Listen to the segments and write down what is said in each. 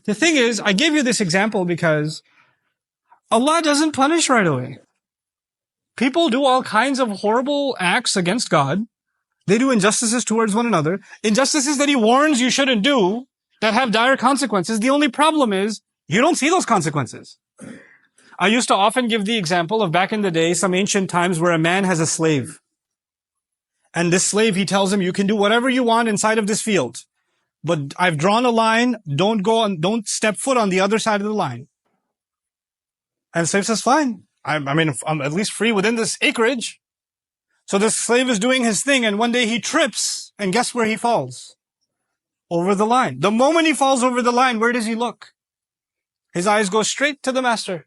The thing is, I gave you this example because Allah doesn't punish right away. People do all kinds of horrible acts against God. They do injustices towards one another. Injustices that He warns you shouldn't do, that have dire consequences. The only problem is, you don't see those consequences. I used to often give the example of back in the day, some ancient times where a man has a slave. And this slave, he tells him, you can do whatever you want inside of this field. But I've drawn a line, don't step foot on the other side of the line. And the slave says, fine. I'm at least free within this acreage. So this slave is doing his thing, and one day he trips, and guess where he falls? Over the line. The moment he falls over the line, where does he look? His eyes go straight to the master,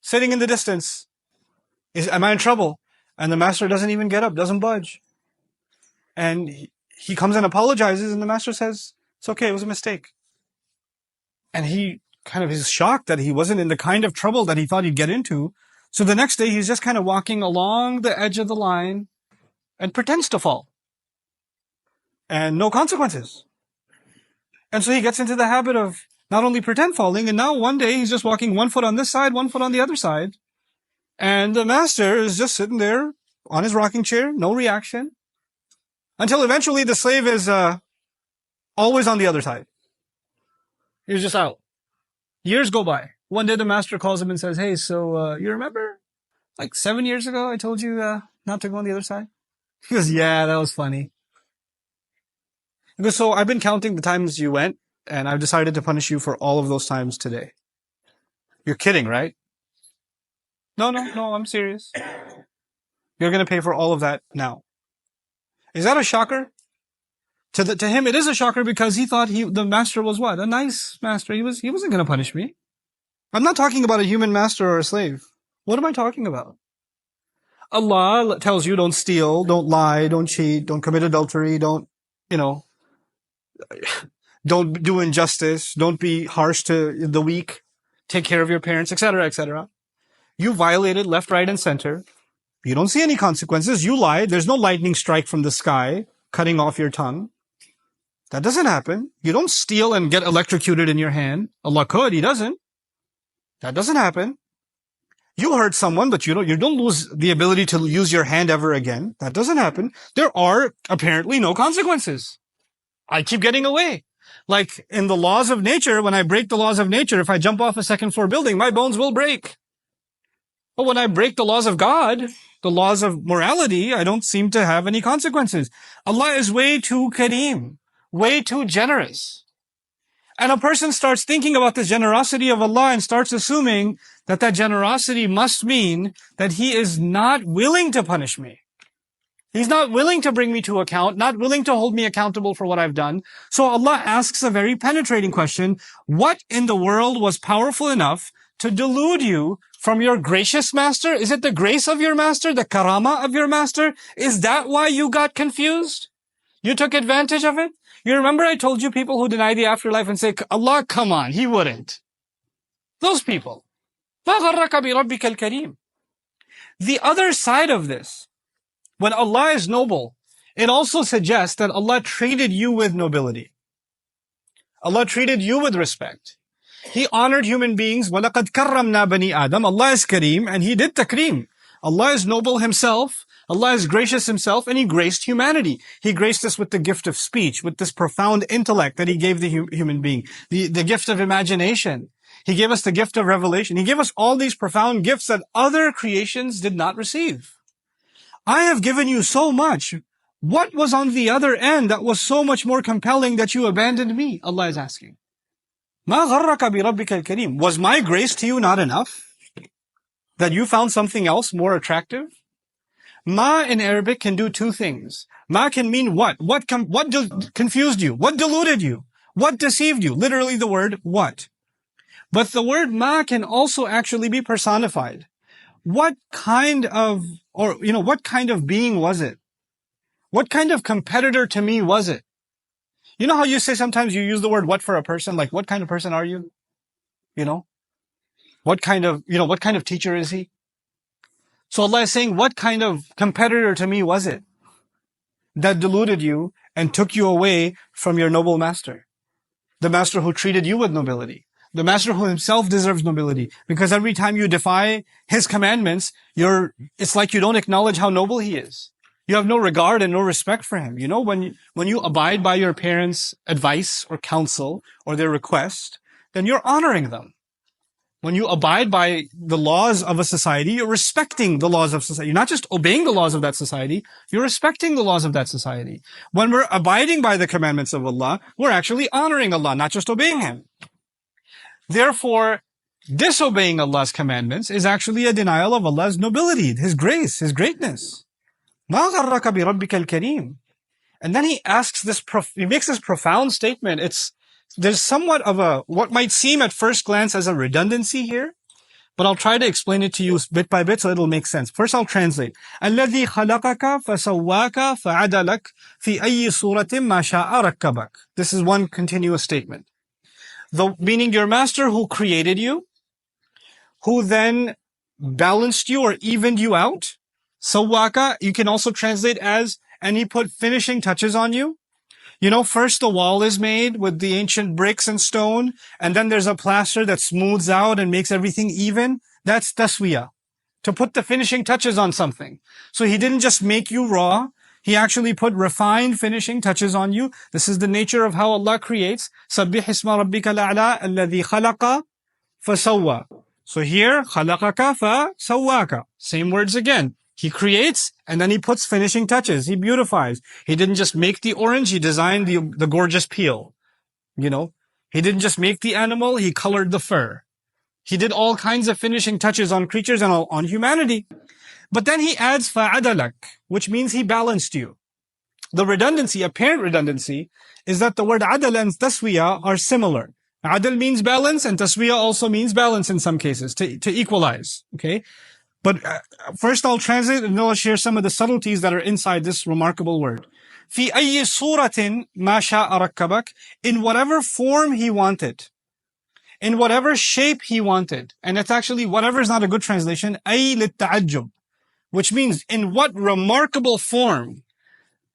sitting in the distance. Am I in trouble? And the master doesn't even get up, doesn't budge. And he comes and apologizes, and the master says, it's okay, it was a mistake. And he kind of is shocked that he wasn't in the kind of trouble that he thought he'd get into. So the next day, he's just kind of walking along the edge of the line and pretends to fall. And no consequences. And so he gets into the habit of not only pretend falling, and now one day he's just walking one foot on this side, one foot on the other side. And the master is just sitting there on his rocking chair, no reaction. Until eventually the slave is always on the other side. He's just out. Years go by. One day the master calls him and says, hey, so you remember like 7 years ago I told you not to go on the other side? He goes, yeah, that was funny. He goes, so I've been counting the times you went, and I've decided to punish you for all of those times today. You're kidding, right? No, I'm serious. You're going to pay for all of that now. Is that a shocker? To him, it is a shocker because he thought the master was what? A nice master. He wasn't going to punish me. I'm not talking about a human master or a slave. What am I talking about? Allah tells you don't steal, don't lie, don't cheat, don't commit adultery, don't do injustice, don't be harsh to the weak, take care of your parents, etc., etc. You violated left, right, and center. You don't see any consequences. You lied. There's no lightning strike from the sky cutting off your tongue. That doesn't happen. You don't steal and get electrocuted in your hand. Allah could, He doesn't. That doesn't happen. You hurt someone, but you don't lose the ability to use your hand ever again. That doesn't happen. There are apparently no consequences. I keep getting away. Like in the laws of nature, when I break the laws of nature, if I jump off a second floor building, my bones will break. But when I break the laws of God, the laws of morality, I don't seem to have any consequences. Allah is way too kareem, way too generous. And a person starts thinking about the generosity of Allah and starts assuming that that generosity must mean that He is not willing to punish me. He's not willing to bring me to account, not willing to hold me accountable for what I've done. So Allah asks a very penetrating question. What in the world was powerful enough to delude you from your gracious master? Is it the grace of your master, the karama of your master? Is that why you got confused? You took advantage of it? You remember I told you people who deny the afterlife and say, Allah, come on, He wouldn't. Those people. مَا غَرَّكَ بِرَبِّكَ الْكَرِيمِ. The other side of this, when Allah is noble, it also suggests that Allah treated you with nobility. Allah treated you with respect. He honored human beings. وَلَقَدْ كَرَّمْنَا بَنِي آدَمَ. Allah is Kareem, and He did takreem. Allah is noble Himself. Allah is gracious Himself, and He graced humanity. He graced us with the gift of speech, with this profound intellect that He gave the human being, the gift of imagination. He gave us the gift of revelation. He gave us all these profound gifts that other creations did not receive. I have given you so much. What was on the other end that was so much more compelling that you abandoned me? Allah is asking. مَا غَرَّكَ بِرَبِّكَ الْكَرِيمِ. Was my grace to you not enough? That you found something else more attractive? Ma in Arabic can do two things. Ma can mean what? What confused you? What deluded you? What deceived you? Literally the word what. But the word ma can also actually be personified. What kind of being was it? What kind of competitor to me was it? You know how you say sometimes you use the word what for a person? Like, what kind of person are you? What kind of teacher is he? So Allah is saying, what kind of competitor to me was it that deluded you and took you away from your noble master? the master who treated you with nobility, the master who himself deserves nobility. Because every time you defy his commandments, it's like you don't acknowledge how noble he is. You have no regard and no respect for him. You know, when you abide by your parents' advice or counsel or their request, then you're honoring them. When you abide by the laws of a society, you're respecting the laws of society. You're not just obeying the laws of that society, you're respecting the laws of that society. When we're abiding by the commandments of Allah, we're actually honoring Allah, not just obeying Him. Therefore, disobeying Allah's commandments is actually a denial of Allah's nobility, His grace, His greatness. مَا غَرَّكَ بِرَبِّكَ الْكَرِيمِ. And then he makes this profound statement. There's somewhat of what might seem at first glance as a redundancy here, but I'll try to explain it to you bit by bit so it'll make sense. First, I'll translate. الَّذِي خَلَقَكَ فَسَوَّاكَ فَعَدَلَكَ فِي أَيِّ صُورَةٍ مَا شَاءَ رَكَّبَكَ. This is one continuous statement. Meaning your master who created you, who then balanced you or evened you out. Sawwaka, you can also translate as, and he put finishing touches on you. You know, first the wall is made with the ancient bricks and stone, and then there's a plaster that smooths out and makes everything even. That's taswiya, to put the finishing touches on something. So he didn't just make you raw, he actually put refined finishing touches on you. This is the nature of how Allah creates. Sabbih isma rabbika al-a'la alladhi khalaqa fasawwa. So here, khalaqaka fasawwaka. Same words again. He creates, and then he puts finishing touches. He beautifies. He didn't just make the orange, he designed the gorgeous peel. You know, he didn't just make the animal, he colored the fur. He did all kinds of finishing touches on creatures and on humanity. But then he adds fa'adalak, which means he balanced you. The redundancy, apparent redundancy, is that the word adal and taswiya are similar. Adal means balance, and taswiya also means balance in some cases, to equalize. Okay? But first I'll translate and then I'll share some of the subtleties that are inside this remarkable word. في أي صورة ما شاء ركبك. In whatever form he wanted. In whatever shape he wanted. And it's actually, whatever is not a good translation. أي للتعجب. Which means, in what remarkable form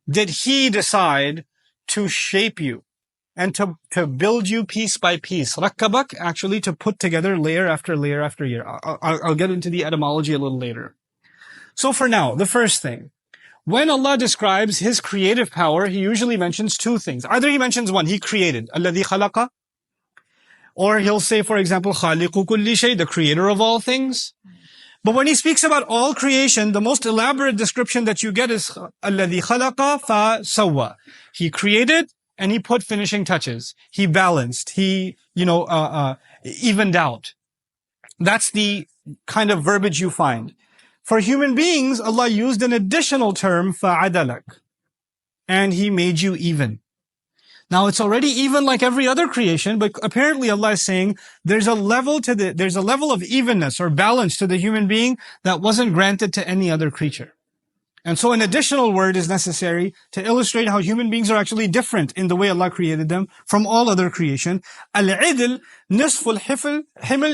did he decide to shape you? And to build you piece by piece. Rakkabak, actually to put together layer after layer after layer. I'll get into the etymology a little later. So for now, the first thing. When Allah describes His creative power, He usually mentions two things. Either He mentions one, He created. الَّذِي خَلَقَ. Or He'll say, for example, خَالِقُ كُلِّ شَيْءٍ, the creator of all things. But when He speaks about all creation, the most elaborate description that you get is الَّذِي خَلَقَ فَسَوَّى. He created, and He put finishing touches. He balanced. He, evened out. That's the kind of verbiage you find. For human beings, Allah used an additional term, فَعَدَلَكَ. And He made you even. Now it's already even like every other creation, but apparently Allah is saying there's a level of evenness or balance to the human being that wasn't granted to any other creature. And so an additional word is necessary to illustrate how human beings are actually different in the way Allah created them from all other creation. Al-'idl nisf al-himl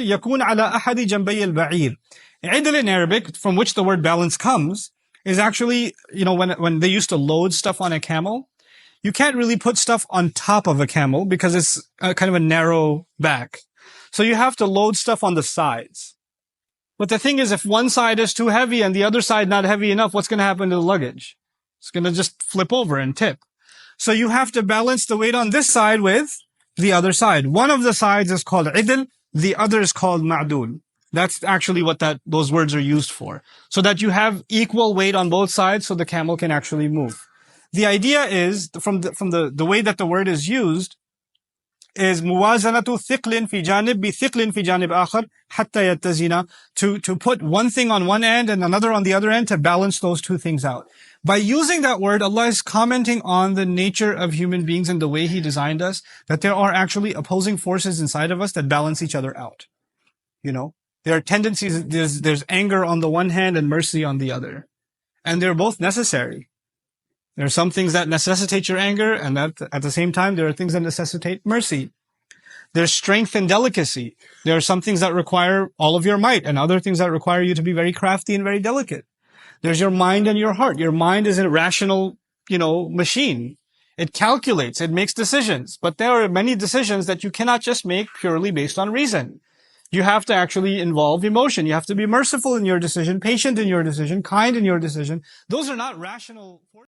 yakun ala ahadi janbay al-ba'ir. Idl in Arabic, from which the word balance comes, is actually, when they used to load stuff on a camel, you can't really put stuff on top of a camel because it's kind of a narrow back. So you have to load stuff on the sides. But the thing is, if one side is too heavy and the other side not heavy enough, what's going to happen to the luggage? It's going to just flip over and tip. So you have to balance the weight on this side with the other side. One of the sides is called idl, the other is called ma'dul. That's actually what those words are used for. So that you have equal weight on both sides so the camel can actually move. The idea is, from the way that the word is used, is muwazanatu thiqlin fi janib bi thiqlin fi janib akhar hatta yattazina, to put one thing on one end and another on the other end to balance those two things out. By using that word, Allah is commenting on the nature of human beings and the way He designed us, that there are actually opposing forces inside of us that balance each other out. There are tendencies, there's anger on the one hand and mercy on the other. And they're both necessary. There are some things that necessitate your anger, and at the same time, there are things that necessitate mercy. There's strength and delicacy. There are some things that require all of your might, and other things that require you to be very crafty and very delicate. There's your mind and your heart. Your mind is a rational, machine. It calculates, it makes decisions, but there are many decisions that you cannot just make purely based on reason. You have to actually involve emotion. You have to be merciful in your decision, patient in your decision, kind in your decision. Those are not rational forces.